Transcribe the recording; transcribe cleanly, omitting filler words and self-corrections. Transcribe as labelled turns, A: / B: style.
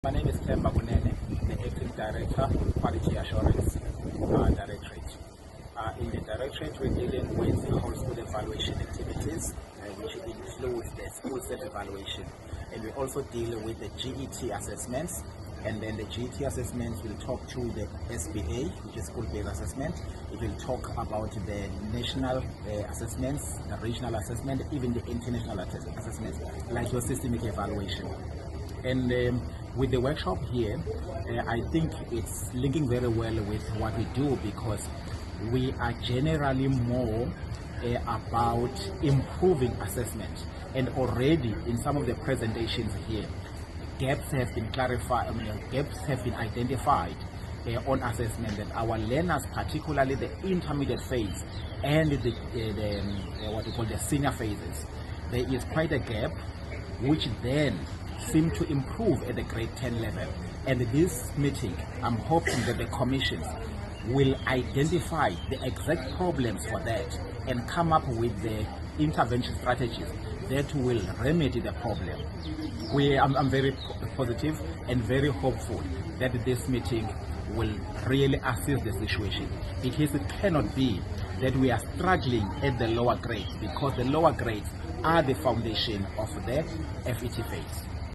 A: My name is Themba Kunene, the Acting Director, Quality Assurance Directorate. In the Directorate, we're dealing with the whole school evaluation activities, which includes the school self-evaluation. And we also deal with the GET assessments, and then the GET assessments will talk to the SBA, which is school-based assessment. It will talk about the national assessments, the regional assessment, even the international assessments, like your systemic evaluation. And with the workshop here, I think it's linking very well with what we do, because we are generally more about improving assessment. And already in some of the presentations here, gaps have been clarified, gaps have been identified on assessment, that our learners, particularly the intermediate phase and the what we call the senior phases, there is quite a gap, which then seem to improve at the grade 10 level. And this meeting, I'm hoping that the commissions will identify the exact problems for that and come up with the intervention strategies that will remedy the problem. I'm very positive and very hopeful that this meeting will really assist the situation, because it cannot be that we are struggling at the lower grades, because the lower grades are the foundation of the FET phase.